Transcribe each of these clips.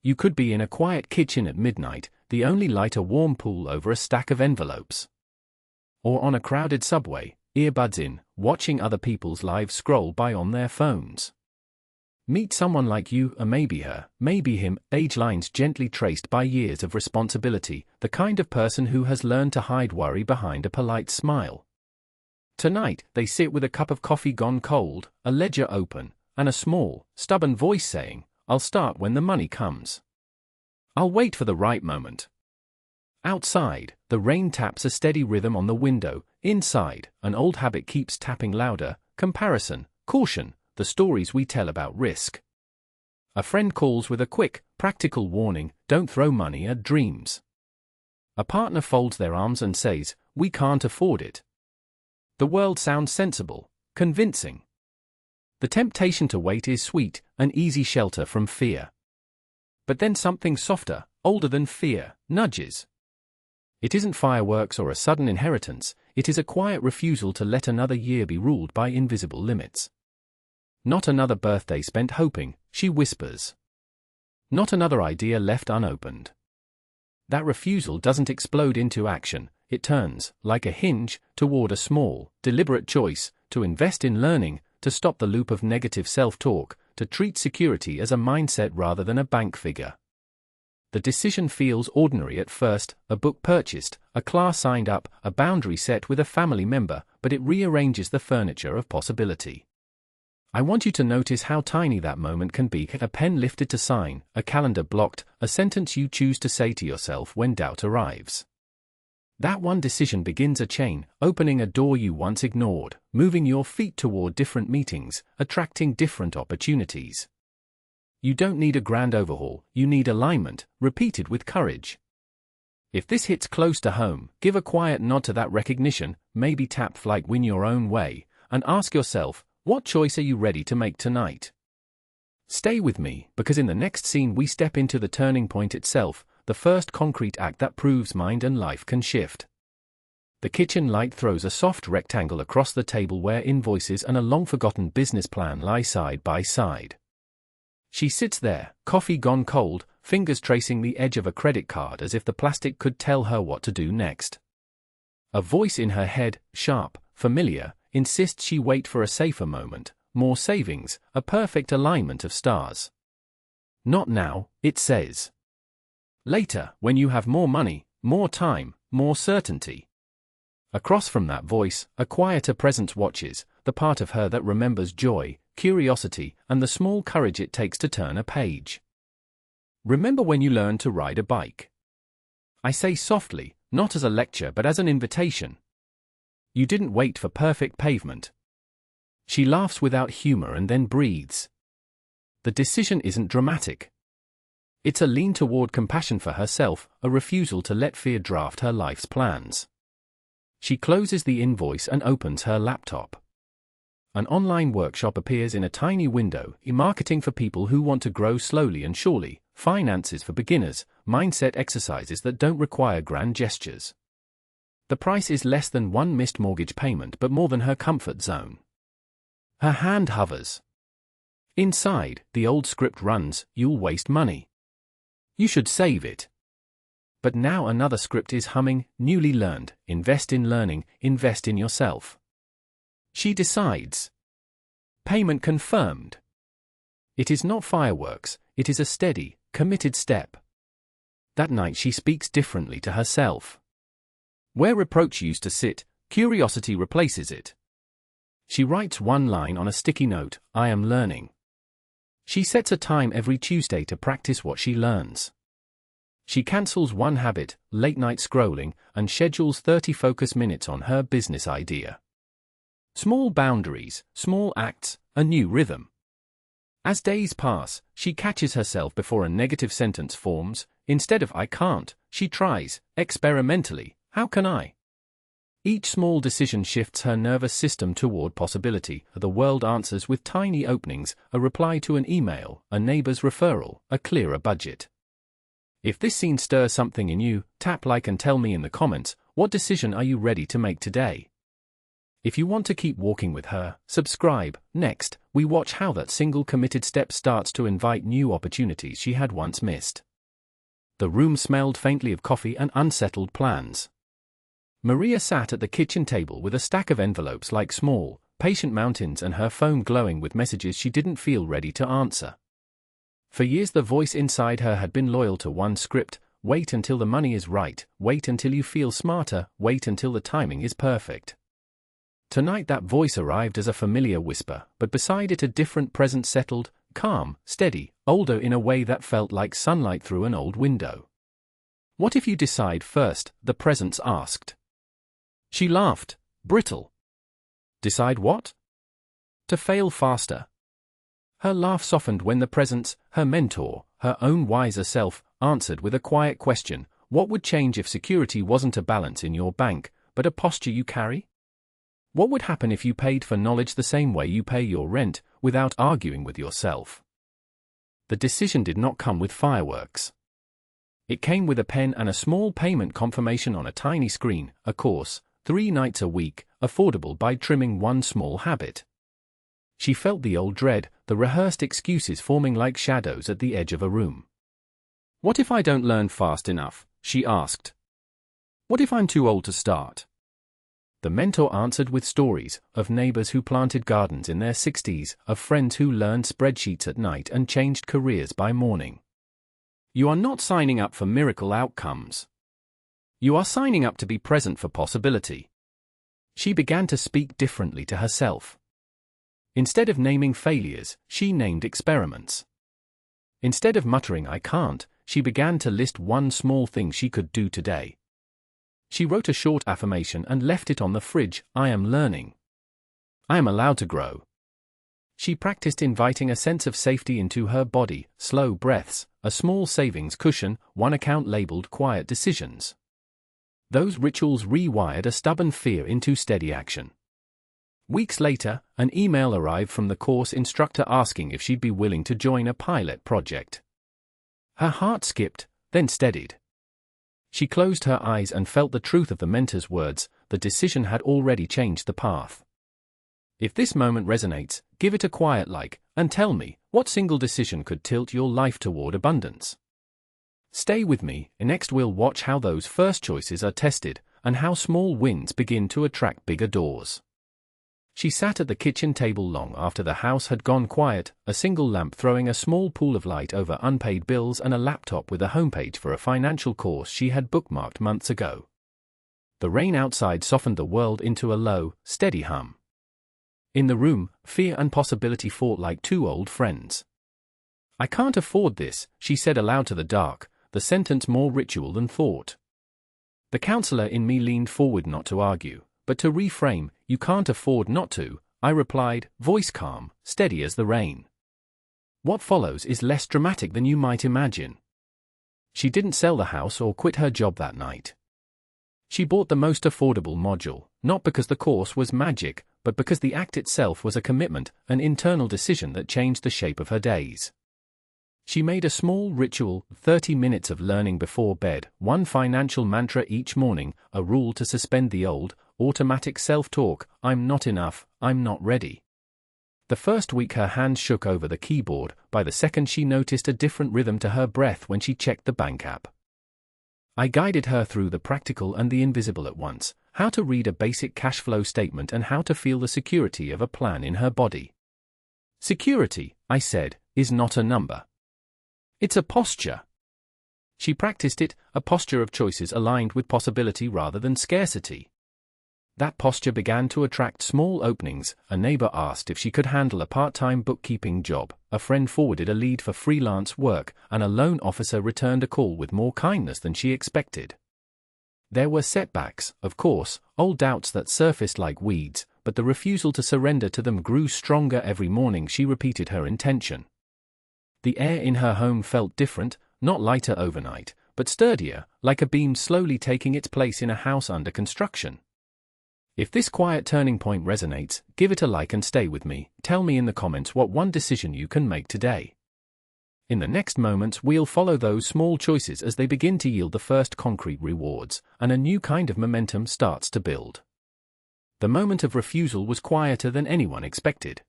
You could be in a quiet kitchen at midnight, the only light a warm pool over a stack of envelopes. Or on a crowded subway, earbuds in, watching other people's lives scroll by on their phones. Meet someone like you, or maybe her, maybe him, age lines gently traced by years of responsibility, the kind of person who has learned to hide worry behind a polite smile. Tonight, they sit with a cup of coffee gone cold, a ledger open, and a small, stubborn voice saying, "I'll start when the money comes. I'll wait for the right moment." Outside, the rain taps a steady rhythm on the window. Inside, an old habit keeps tapping louder: comparison, caution, the stories we tell about risk. A friend calls with a quick, practical warning: don't throw money at dreams. A partner folds their arms and says, "We can't afford it." The world sounds sensible, convincing. The temptation to wait is sweet, an easy shelter from fear. But then something softer, older than fear, nudges. It isn't fireworks or a sudden inheritance, it is a quiet refusal to let another year be ruled by invisible limits. Not another birthday spent hoping, she whispers. Not another idea left unopened. That refusal doesn't explode into action, it turns, like a hinge, toward a small, deliberate choice, to invest in learning, to stop the loop of negative self-talk, to treat security as a mindset rather than a bank figure. The decision feels ordinary at first: a book purchased, a class signed up, a boundary set with a family member, but it rearranges the furniture of possibility. I want you to notice how tiny that moment can be: a pen lifted to sign, a calendar blocked, a sentence you choose to say to yourself when doubt arrives. That one decision begins a chain, opening a door you once ignored, moving your feet toward different meetings, attracting different opportunities. You don't need a grand overhaul, you need alignment, repeated with courage. If this hits close to home, give a quiet nod to that recognition, maybe tap like "Win Your Own Way," and ask yourself, what choice are you ready to make tonight? Stay with me, because in the next scene we step into the turning point itself, the first concrete act that proves mind and life can shift. The kitchen light throws a soft rectangle across the table where invoices and a long-forgotten business plan lie side by side. She sits there, coffee gone cold, fingers tracing the edge of a credit card as if the plastic could tell her what to do next. A voice in her head, sharp, familiar, insists she wait for a safer moment, more savings, a perfect alignment of stars. Not now, it says. Later, when you have more money, more time, more certainty. Across from that voice, a quieter presence watches, the part of her that remembers joy, curiosity, and the small courage it takes to turn a page. Remember when you learned to ride a bike? I say softly, not as a lecture but as an invitation. You didn't wait for perfect pavement. She laughs without humor and then breathes. The decision isn't dramatic. It's a lean toward compassion for herself, a refusal to let fear draft her life's plans. She closes the invoice and opens her laptop. An online workshop appears in a tiny window: marketing for people who want to grow slowly and surely, finances for beginners, mindset exercises that don't require grand gestures. The price is less than one missed mortgage payment but more than her comfort zone. Her hand hovers. Inside, the old script runs: you'll waste money. You should save it. But now another script is humming: newly learned, invest in learning, invest in yourself. She decides. Payment confirmed. It is not fireworks, it is a steady, committed step. That night she speaks differently to herself. Where reproach used to sit, curiosity replaces it. She writes one line on a sticky note: I am learning. She sets a time every Tuesday to practice what she learns. She cancels one habit, late-night scrolling, and schedules 30 focus minutes on her business idea. Small boundaries, small acts, a new rhythm. As days pass, she catches herself before a negative sentence forms. Instead of "I can't," she tries, experimentally, "How can I?" Each small decision shifts her nervous system toward possibility. The world answers with tiny openings: a reply to an email, a neighbor's referral, a clearer budget. If this scene stirs something in you, tap like and tell me in the comments, what decision are you ready to make today? If you want to keep walking with her, subscribe. Next, we watch how that single committed step starts to invite new opportunities she had once missed. The room smelled faintly of coffee and unsettled plans. Maria sat at the kitchen table with a stack of envelopes like small, patient mountains and her phone glowing with messages she didn't feel ready to answer. For years the voice inside her had been loyal to one script: wait until the money is right, wait until you feel smarter, wait until the timing is perfect. Tonight that voice arrived as a familiar whisper, but beside it a different presence settled, calm, steady, older in a way that felt like sunlight through an old window. "What if you decide first?" the presence asked. She laughed, brittle. "Decide what?" "To fail faster." Her laugh softened when the presence, her mentor, her own wiser self, answered with a quiet question: what would change if security wasn't a balance in your bank, but a posture you carry? What would happen if you paid for knowledge the same way you pay your rent, without arguing with yourself? The decision did not come with fireworks. It came with a pen and a small payment confirmation on a tiny screen: a course, 3 nights a week, affordable by trimming one small habit. She felt the old dread, the rehearsed excuses forming like shadows at the edge of a room. "What if I don't learn fast enough?" she asked. "What if I'm too old to start?" The mentor answered with stories, of neighbors who planted gardens in their 60s, of friends who learned spreadsheets at night and changed careers by morning. You are not signing up for miracle outcomes. You are signing up to be present for possibility. She began to speak differently to herself. Instead of naming failures, she named experiments. Instead of muttering "I can't," she began to list one small thing she could do today. She wrote a short affirmation and left it on the fridge: "I am learning. I am allowed to grow." She practiced inviting a sense of safety into her body: slow breaths, a small savings cushion, one account labeled "quiet decisions." Those rituals rewired a stubborn fear into steady action. Weeks later, an email arrived from the course instructor asking if she'd be willing to join a pilot project. Her heart skipped, then steadied. She closed her eyes and felt the truth of the mentor's words: the decision had already changed the path. If this moment resonates, give it a quiet like, and tell me, what single decision could tilt your life toward abundance? Stay with me, next we'll watch how those first choices are tested, and how small wins begin to attract bigger doors. She sat at the kitchen table long after the house had gone quiet, a single lamp throwing a small pool of light over unpaid bills and a laptop with a homepage for a financial course she had bookmarked months ago. The rain outside softened the world into a low, steady hum. In the room, fear and possibility fought like two old friends. "I can't afford this," she said aloud to the dark, the sentence more ritual than thought. The counselor in me leaned forward not to argue, but to reframe. "You can't afford not to," I replied, voice calm, steady as the rain. "What follows is less dramatic than you might imagine." She didn't sell the house or quit her job that night. She bought the most affordable module, not because the course was magic, but because the act itself was a commitment, an internal decision that changed the shape of her days. She made a small ritual: 30 minutes of learning before bed, one financial mantra each morning, a rule to suspend the old, automatic self-talk: "I'm not enough, I'm not ready." The first week her hands shook over the keyboard, by the second she noticed a different rhythm to her breath when she checked the bank app. I guided her through the practical and the invisible at once: how to read a basic cash flow statement and how to feel the security of a plan in her body. "Security," I said, "is not a number. It's a posture." She practiced it, a posture of choices aligned with possibility rather than scarcity. That posture began to attract small openings. A neighbor asked if she could handle a part-time bookkeeping job, a friend forwarded a lead for freelance work, and a loan officer returned a call with more kindness than she expected. There were setbacks, of course, old doubts that surfaced like weeds, but the refusal to surrender to them grew stronger every morning she repeated her intention. The air in her home felt different, not lighter overnight, but sturdier, like a beam slowly taking its place in a house under construction. If this quiet turning point resonates, give it a like and stay with me. Tell me in the comments what one decision you can make today. In the next moments we'll follow those small choices as they begin to yield the first concrete rewards, and a new kind of momentum starts to build. The moment of refusal was quieter than anyone expected.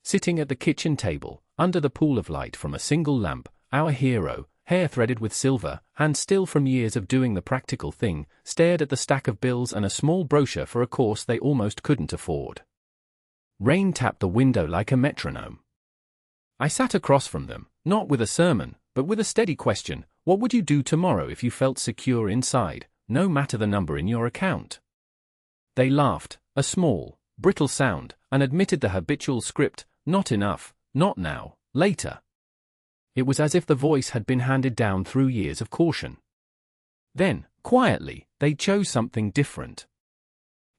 Sitting at the kitchen table, under the pool of light from a single lamp, our hero, hair threaded with silver, hands still from years of doing the practical thing, stared at the stack of bills and a small brochure for a course they almost couldn't afford. Rain tapped the window like a metronome. I sat across from them, not with a sermon, but with a steady question: what would you do tomorrow if you felt secure inside, no matter the number in your account? They laughed, a small, brittle sound, and admitted the habitual script: not enough, not now, later. It was as if the voice had been handed down through years of caution. Then, quietly, they chose something different.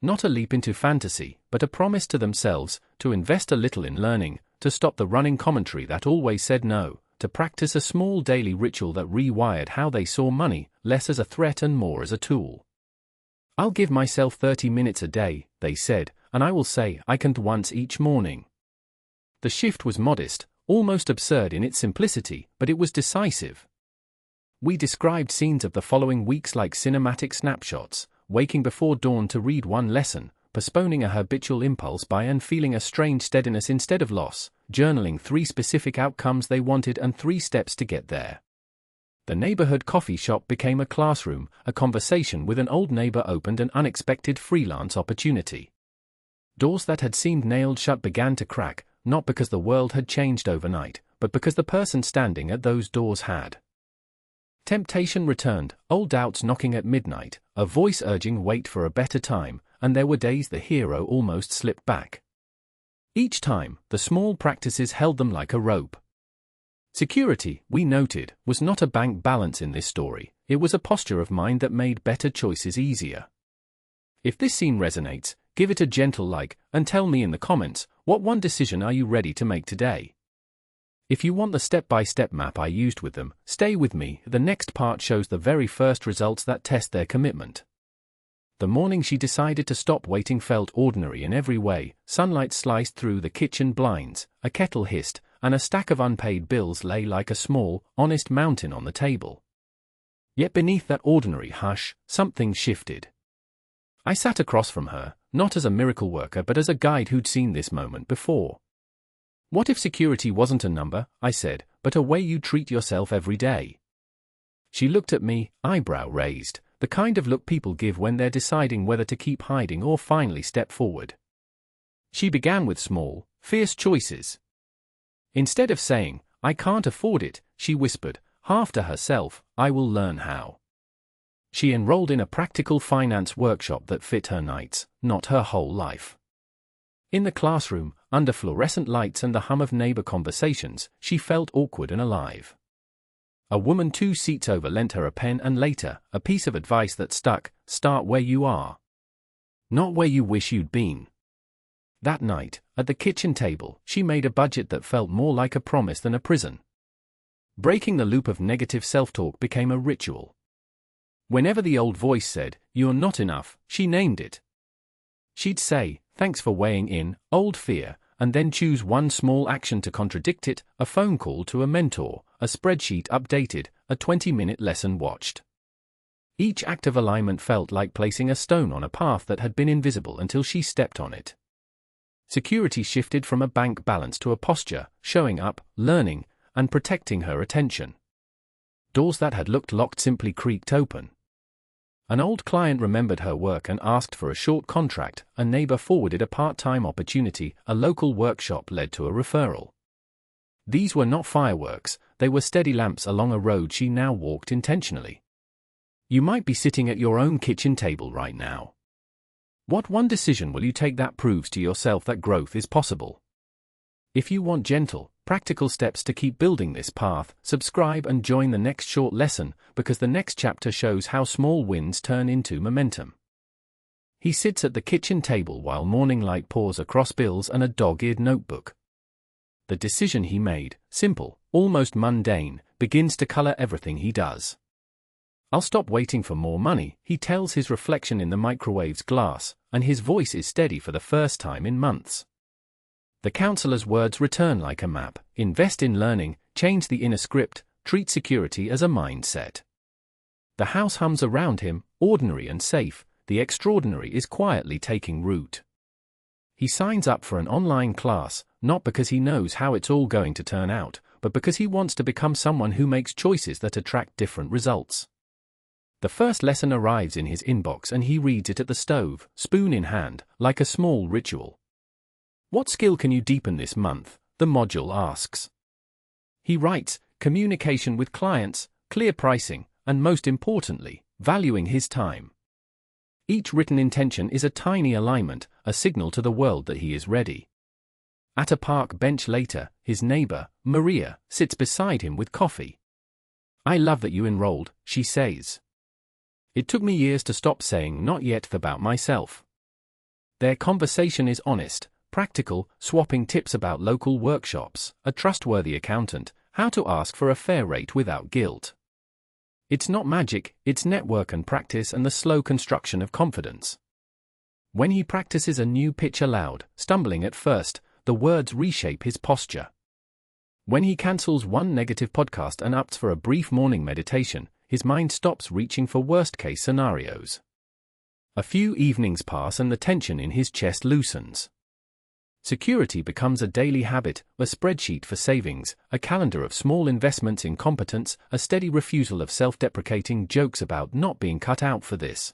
Not a leap into fantasy, but a promise to themselves, to invest a little in learning, to stop the running commentary that always said no, to practice a small daily ritual that rewired how they saw money, less as a threat and more as a tool. I'll give myself 30 minutes a day, they said, and I will say I can't once each morning. The shift was modest, almost absurd in its simplicity, but it was decisive. We described scenes of the following weeks like cinematic snapshots: waking before dawn to read one lesson, postponing a habitual impulse buy and feeling a strange steadiness instead of loss, journaling 3 specific outcomes they wanted and 3 steps to get there. The neighborhood coffee shop became a classroom, a conversation with an old neighbor opened an unexpected freelance opportunity. Doors that had seemed nailed shut began to crack, not because the world had changed overnight, but because the person standing at those doors had. Temptation returned, old doubts knocking at midnight, a voice urging wait for a better time, and there were days the hero almost slipped back. Each time, the small practices held them like a rope. Security, we noted, was not a bank balance in this story, it was a posture of mind that made better choices easier. If this scene resonates, give it a gentle like, and tell me in the comments, what one decision are you ready to make today? If you want the step-by-step map I used with them, stay with me, the next part shows the very first results that test their commitment. The morning she decided to stop waiting felt ordinary in every way: sunlight sliced through the kitchen blinds, a kettle hissed, and a stack of unpaid bills lay like a small, honest mountain on the table. Yet beneath that ordinary hush, something shifted. I sat across from her, not as a miracle worker but as a guide who'd seen this moment before. What if security wasn't a number, I said, but a way you treat yourself every day? She looked at me, eyebrow raised, the kind of look people give when they're deciding whether to keep hiding or finally step forward. She began with small, fierce choices. Instead of saying, I can't afford it, she whispered, half to herself, I will learn how. She enrolled in a practical finance workshop that fit her nights, not her whole life. In the classroom, under fluorescent lights and the hum of neighbor conversations, she felt awkward and alive. A woman 2 seats over lent her a pen and later, a piece of advice that stuck: start where you are, not where you wish you'd been. That night, at the kitchen table, she made a budget that felt more like a promise than a prison. Breaking the loop of negative self-talk became a ritual. Whenever the old voice said, "You're not enough," she named it. She'd say, "Thanks for weighing in, old fear," and then choose one small action to contradict it: a phone call to a mentor, a spreadsheet updated, a 20-minute lesson watched. Each act of alignment felt like placing a stone on a path that had been invisible until she stepped on it. Security shifted from a bank balance to a posture: showing up, learning, and protecting her attention. Doors that had looked locked simply creaked open. An old client remembered her work and asked for a short contract, a neighbor forwarded a part-time opportunity, a local workshop led to a referral. These were not fireworks, they were steady lamps along a road she now walked intentionally. You might be sitting at your own kitchen table right now. What one decision will you take that proves to yourself that growth is possible? If you want gentle, practical steps to keep building this path, subscribe and join the next short lesson, because the next chapter shows how small wins turn into momentum. He sits at the kitchen table while morning light pours across bills and a dog-eared notebook. The decision he made, simple, almost mundane, begins to color everything he does. I'll stop waiting for more money, he tells his reflection in the microwave's glass, and his voice is steady for the first time in months. The counselor's words return like a map: invest in learning, change the inner script, treat security as a mindset. The house hums around him, ordinary and safe, the extraordinary is quietly taking root. He signs up for an online class, not because he knows how it's all going to turn out, but because he wants to become someone who makes choices that attract different results. The first lesson arrives in his inbox and he reads it at the stove, spoon in hand, like a small ritual. What skill can you deepen this month? The module asks. He writes, communication with clients, clear pricing, and most importantly, valuing his time. Each written intention is a tiny alignment, a signal to the world that he is ready. At a park bench later, his neighbor, Maria, sits beside him with coffee. I love that you enrolled, she says. It took me years to stop saying not yet about myself. Their conversation is honest, practical, swapping tips about local workshops, a trustworthy accountant, how to ask for a fair rate without guilt. It's not magic, it's network and practice and the slow construction of confidence. When he practices a new pitch aloud, stumbling at first, the words reshape his posture. When he cancels one negative podcast and opts for a brief morning meditation, his mind stops reaching for worst-case scenarios. A few evenings pass and the tension in his chest loosens. Security becomes a daily habit, a spreadsheet for savings, a calendar of small investments in competence, a steady refusal of self-deprecating jokes about not being cut out for this.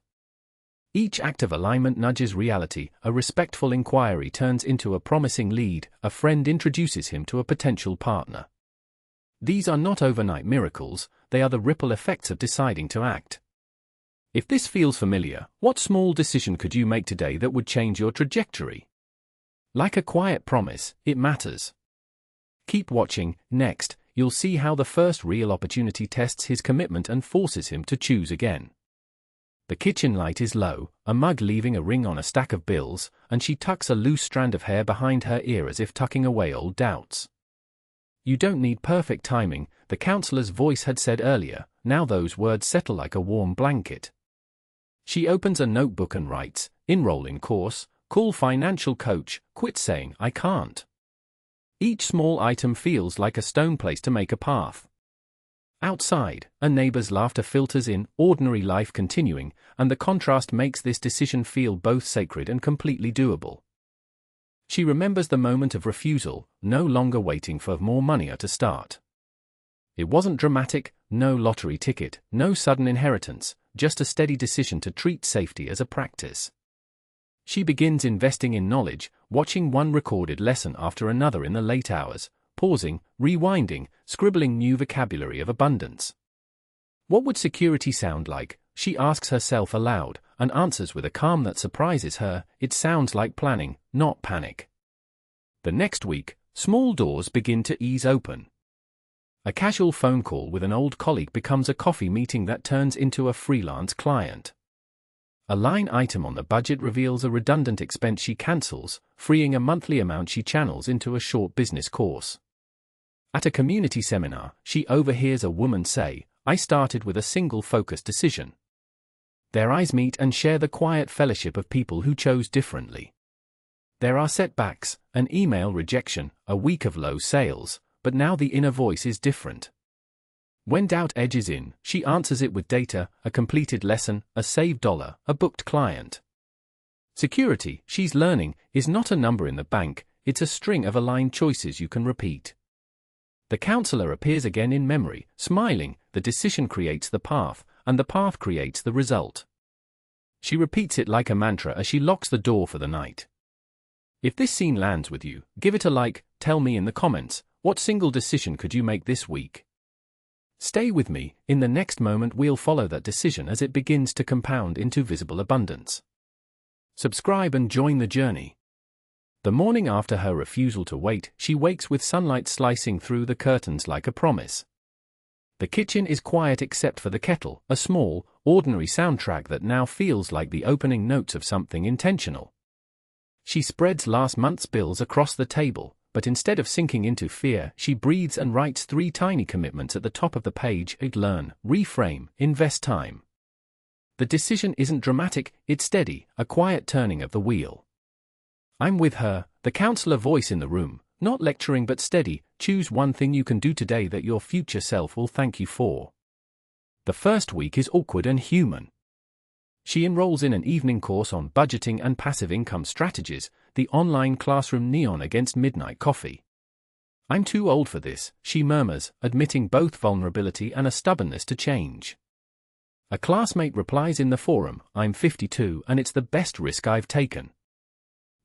Each act of alignment nudges reality, a respectful inquiry turns into a promising lead, a friend introduces him to a potential partner. These are not overnight miracles, they are the ripple effects of deciding to act. If this feels familiar, what small decision could you make today that would change your trajectory? Like a quiet promise, it matters. Keep watching. Next, you'll see how the first real opportunity tests his commitment and forces him to choose again. The kitchen light is low, a mug leaving a ring on a stack of bills, and she tucks a loose strand of hair behind her ear as if tucking away old doubts. You don't need perfect timing, the counselor's voice had said earlier, now those words settle like a warm blanket. She opens a notebook and writes, enroll in course, call financial coach, quit saying I can't. Each small item feels like a stone placed to make a path. Outside, a neighbor's laughter filters in, ordinary life continuing, and the contrast makes this decision feel both sacred and completely doable. She remembers the moment of refusal, no longer waiting for more money to start. It wasn't dramatic, no lottery ticket, no sudden inheritance, just a steady decision to treat safety as a practice. She begins investing in knowledge, watching one recorded lesson after another in the late hours, pausing, rewinding, scribbling new vocabulary of abundance. What would security sound like? She asks herself aloud, and answers with a calm that surprises her, it sounds like planning, not panic. The next week, small doors begin to ease open. A casual phone call with an old colleague becomes a coffee meeting that turns into a freelance client. A line item on the budget reveals a redundant expense she cancels, freeing a monthly amount she channels into a short business course. At a community seminar, she overhears a woman say, I started with a single focused decision. Their eyes meet and share the quiet fellowship of people who chose differently. There are setbacks, an email rejection, a week of low sales, but now the inner voice is different. When doubt edges in, she answers it with data, a completed lesson, a saved dollar, a booked client. Security, she's learning, is not a number in the bank, it's a string of aligned choices you can repeat. The counselor appears again in memory, smiling, the decision creates the path, and the path creates the result. She repeats it like a mantra as she locks the door for the night. If this scene lands with you, give it a like, tell me in the comments, what single decision could you make this week? Stay with me, in the next moment we'll follow that decision as it begins to compound into visible abundance. Subscribe and join the journey. The morning after her refusal to wait, she wakes with sunlight slicing through the curtains like a promise. The kitchen is quiet except for the kettle, a small, ordinary soundtrack that now feels like the opening notes of something intentional. She spreads last month's bills across the table, but instead of sinking into fear, she breathes and writes 3 tiny commitments at the top of the page: learn, reframe, invest time. The decision isn't dramatic, it's steady, a quiet turning of the wheel. I'm with her, the counselor voice in the room, not lecturing but steady, choose one thing you can do today that your future self will thank you for. The first week is awkward and human. She enrolls in an evening course on budgeting and passive income strategies, the online classroom neon against midnight coffee. I'm too old for this, she murmurs, admitting both vulnerability and a stubbornness to change. A classmate replies in the forum, I'm 52 and it's the best risk I've taken.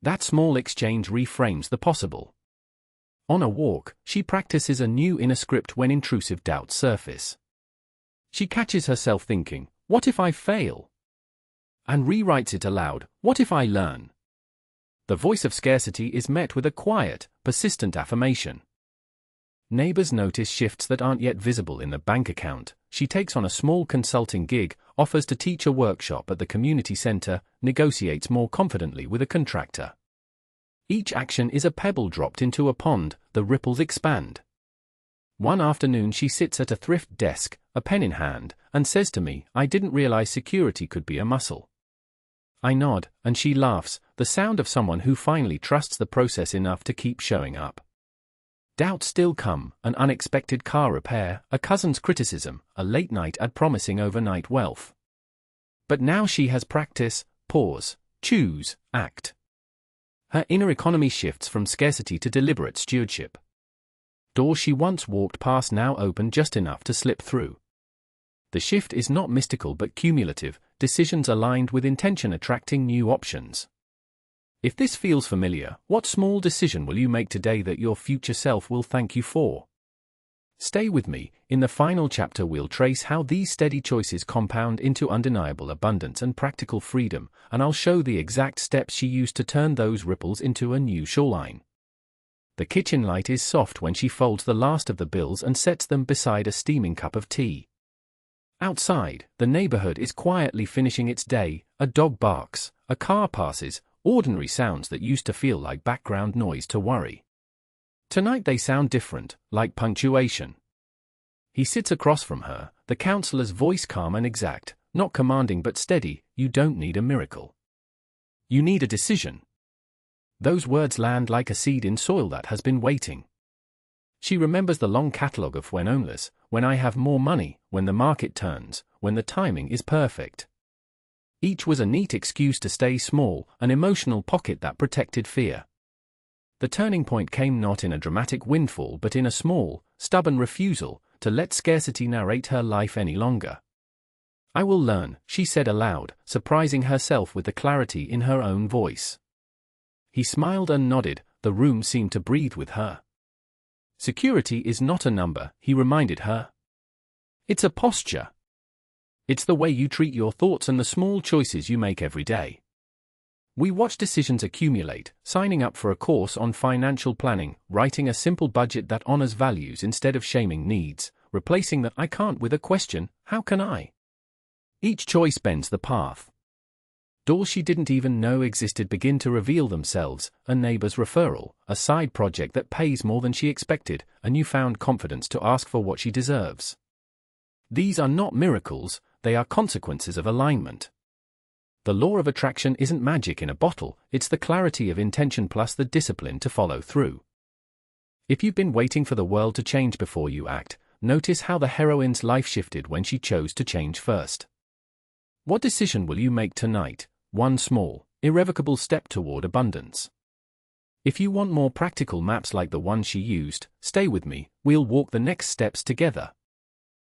That small exchange reframes the possible. On a walk, she practices a new inner script when intrusive doubts surface. She catches herself thinking, what if I fail? And rewrites it aloud, what if I learn? The voice of scarcity is met with a quiet, persistent affirmation. Neighbors notice shifts that aren't yet visible in the bank account. She takes on a small consulting gig, offers to teach a workshop at the community center, negotiates more confidently with a contractor. Each action is a pebble dropped into a pond, the ripples expand. One afternoon she sits at a thrift desk, a pen in hand, and says to me, I didn't realize security could be a muscle. I nod, and she laughs, the sound of someone who finally trusts the process enough to keep showing up. Doubts still come, an unexpected car repair, a cousin's criticism, a late night ad promising overnight wealth. But now she has practice, pause, choose, act. Her inner economy shifts from scarcity to deliberate stewardship. Doors she once walked past now open just enough to slip through. The shift is not mystical but cumulative, decisions aligned with intention attracting new options. If this feels familiar, what small decision will you make today that your future self will thank you for? Stay with me. In the final chapter we'll trace how these steady choices compound into undeniable abundance and practical freedom, and I'll show the exact steps she used to turn those ripples into a new shoreline. The kitchen light is soft when she folds the last of the bills and sets them beside a steaming cup of tea. Outside, the neighborhood is quietly finishing its day, a dog barks, a car passes, ordinary sounds that used to feel like background noise to worry. Tonight they sound different, like punctuation. He sits across from her, the counselor's voice calm and exact, not commanding but steady, you don't need a miracle. You need a decision. Those words land like a seed in soil that has been waiting. She remembers the long catalogue of when onless, when I have more money, when the market turns, when the timing is perfect. Each was a neat excuse to stay small, an emotional pocket that protected fear. The turning point came not in a dramatic windfall but in a small, stubborn refusal to let scarcity narrate her life any longer. I will learn, she said aloud, surprising herself with the clarity in her own voice. He smiled and nodded, the room seemed to breathe with her. Security is not a number, he reminded her. It's a posture. It's the way you treat your thoughts and the small choices you make every day. We watch decisions accumulate, signing up for a course on financial planning, writing a simple budget that honors values instead of shaming needs, replacing the I can't with a question, how can I? Each choice bends the path. Doors she didn't even know existed begin to reveal themselves, a neighbor's referral, a side project that pays more than she expected, a newfound confidence to ask for what she deserves. These are not miracles, they are consequences of alignment. The law of attraction isn't magic in a bottle, it's the clarity of intention plus the discipline to follow through. If you've been waiting for the world to change before you act, notice how the heroine's life shifted when she chose to change first. What decision will you make tonight? One small, irrevocable step toward abundance. If you want more practical maps like the one she used, stay with me, we'll walk the next steps together.